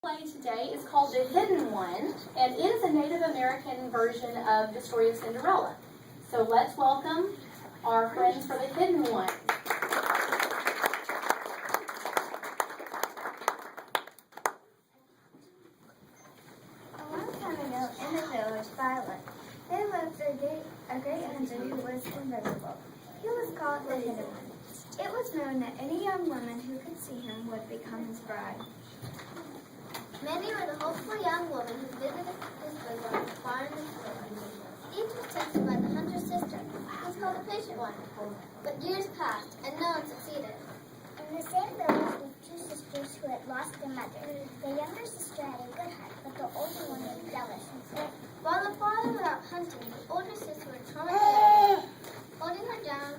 Play today is called The Hidden One, and it is a Native American version of the story of Cinderella. So let's welcome our friends for The Hidden One. A long time ago, in the village Violet, there lived a great hunter who was invisible. He was called the Hidden One. It was known that any young woman who could see him would become his bride. Many were the hopeful young women who visited his wigwam far in the field. Each was tempted by the hunter's sister, who was called the patient one. But years passed, and no one succeeded. In the same village lived two sisters who had lost their mother. The younger sister had a good heart, but the older one was jealous and sick. While the father was out hunting, the older sister would torment her, holding her down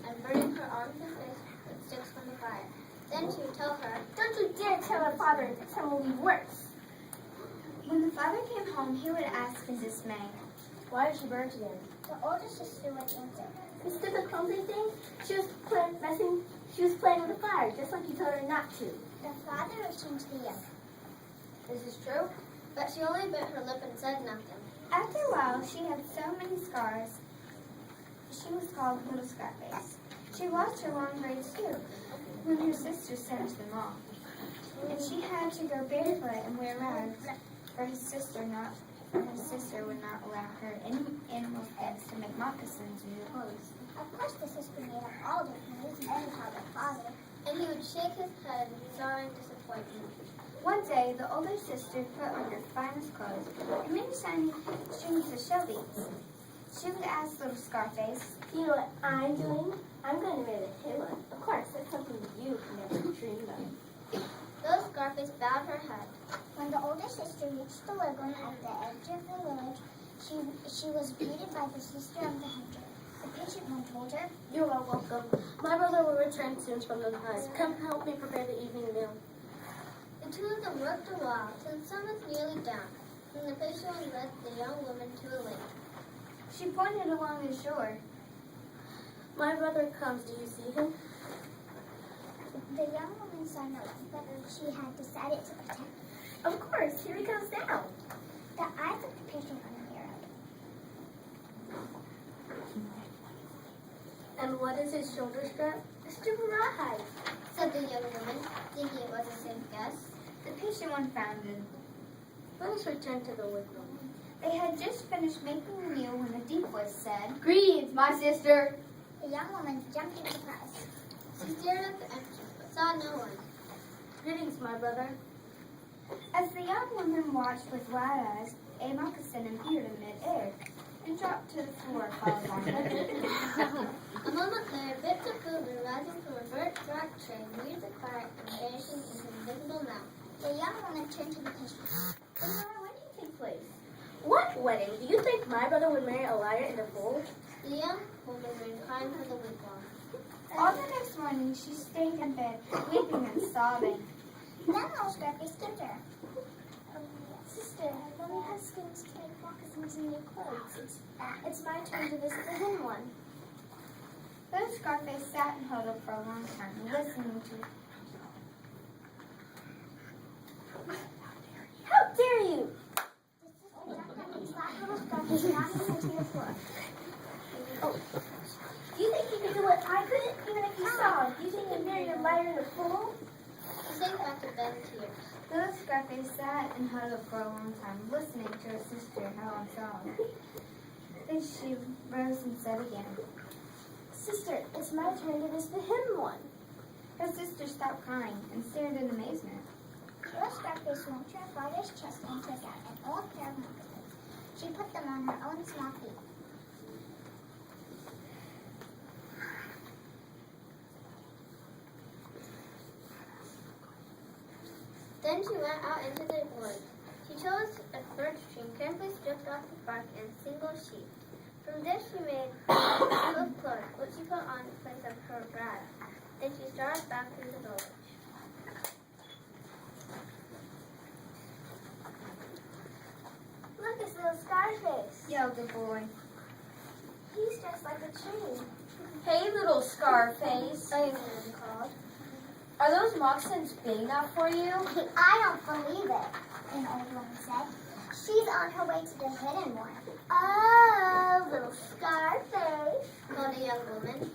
and burning her arms and face with sticks from the fire. Then she would tell her, Don't you dare tell our father, some will be worse. When the father came home, he would ask in dismay, Why did she burn to them? The older sister would answer, This stupid clumsy thing? She was playing with the fire, just like you told her not to. The father returned to the younger. This is true, but she only bit her lip and said nothing. After a while, she had so many scars, she was called Little Scarface. She lost her long braids too, when her sister sent them off. And she had to go barefoot and wear rags, for her sister would not allow her any animal eggs to make moccasins or clothes. Of course, the sister made up all different reasons to tell their father. And he would shake his head in sorrow and disappointment. One day, the older sister put on her finest clothes and many shiny strings of shell beads. She would ask Little Scarface, You know what I'm doing? I'm going to marry the Hidden One. Of course, that's something you can never dream of. Little Scarface bowed her head. When the older sister reached the wigwam at the edge of the village, she was greeted by the sister of the hunter. The patient one told her, You are welcome. My brother will return soon from the hunt. Come help me prepare the evening meal. The two of them worked a while, till the sun was nearly down, and the patient one led the young woman to a lake. she pointed along the shore. My brother comes. Do you see him? the young woman saw no one, but she had decided to pretend. Of course. Here he comes now. The eyes of the patient one narrowed. And what is his shoulder strap? A strip of rawhide. Said the young woman, thinking it was a safe guess. The patient one frowned. Let us return to the wigwam. They had just finished making the meal when a deep voice said, Greetings, my sister. The young woman jumped in surprise. She stared at the entrance, but saw no one. Greetings, my brother. As the young woman watched with wide eyes, a moccasin appeared in midair and dropped to the floor, followed by her. A moment later, bits of food were rising from a burnt rock tray near the fire and vanishing into the invisible mouth. The young woman turned to the patient. When will our wedding take place? What wedding? Do you think my brother would marry a liar and a fool? The young woman ran crying for the wigwam. All the next morning, she stayed in bed, weeping and sobbing. Then Little Scarface skipped her. Sister, Mommy has skins to make moccasins and new clothes. It's my turn to visit the Hidden One. Little Scarface sat and huddled for a long time, listening to How dare you? The sister jumped up and slapped Little Scarface and knocked him to the floor. Do you think you can do what I couldn't, even if you saw? Do you think you'd marry a liar and a fool? She sank back to bed in tears. Little Scarface sat and huddled for a long time, listening to her sister howl and sob. Then she rose and said again, Sister, it's my turn to visit the Hidden One. Her sister stopped crying and stared in amazement. Little Scarface went to her father's chest and took out an old pair of moccasins. She put them on her own small feet. Then she went out into the woods. She chose a birch tree and carefully stripped off the bark in a single sheet. From this she made a of clothes, which she put on in place of her bride. Then she started back through the village. Look, it's Little Scarface. Yelled the boy. He's just like a tree. Hey, little Scarface. A young woman called. Are those moccasins big enough for you? I don't believe it. on her way to the hidden one. Oh, little Scarface. called a young woman.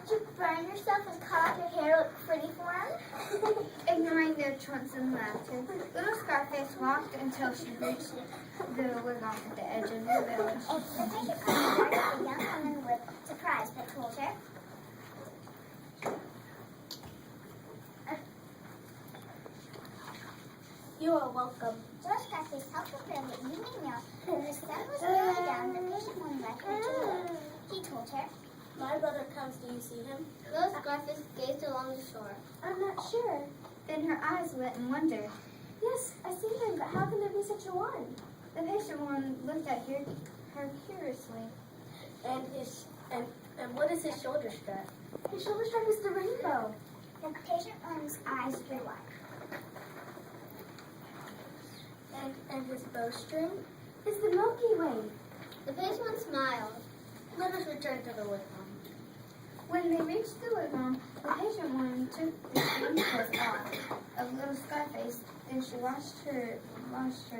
Did you burn yourself and cut off your hair look pretty for him? Ignoring their taunts and laughter, little Scarface walked until she reached the wigwam at the edge of the village. The patient cried that the young woman was surprised but told her. You are welcome. Little Scarface helped her prepare the evening meal. When her son was laying down, the patient woman led her to the wood. He told her, My brother comes. Do you see him? Little Scarface gazed along the shore. I'm not sure. Then her eyes lit in wonder. Yes, I see him, but how can there be such a one? The patient woman looked at her curiously. And what is his shoulder strap? His shoulder strap is the rainbow. the patient woman's eyes grew wide. And his bowstring is the Milky Way. The patient smiled. Let us return to the wigwam. When they reached the wigwam, the patient woman took the skin clothes off of little Scarface, then she washed her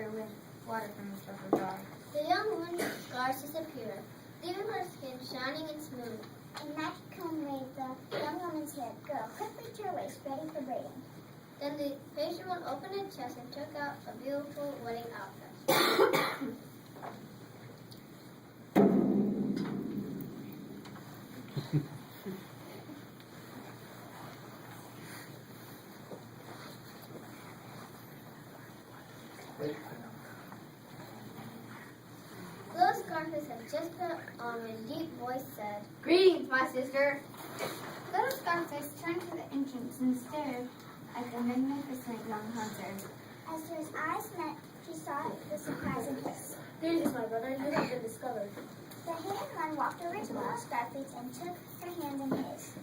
with water from the purple jar. The young woman's scars disappeared, leaving her skin shining and smooth. A magic comb made the young woman's hair go quickly to her waist, ready for braiding. Then the patient woman opened her chest and took out a beautiful wedding outfit. Little Scarface had just put on when a deep voice said, Greetings, my sister. Little Scarface turned to the entrance and stared at the magnificent young hunter. As his eyes met, she saw the surprising face. Greetings, my brother. You have been discovered. The hidden one walked over to little Scarface and took her hand in his.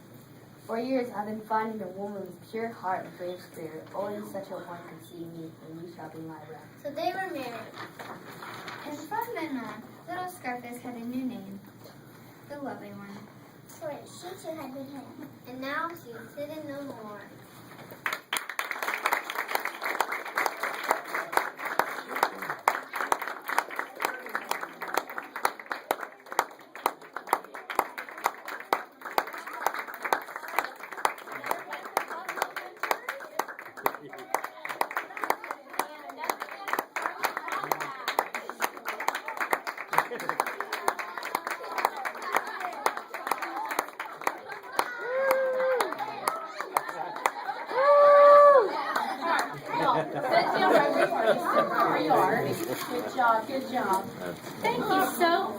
For years I've been finding a woman with pure heart and brave spirit. Only such a one can see me, and you shall be my bride. so they were married. And from then on, little Scarface had a new name, the loving one. For she too had been hidden. And now she is hidden no more. Sit down where you are. Good job, good job. Thank you so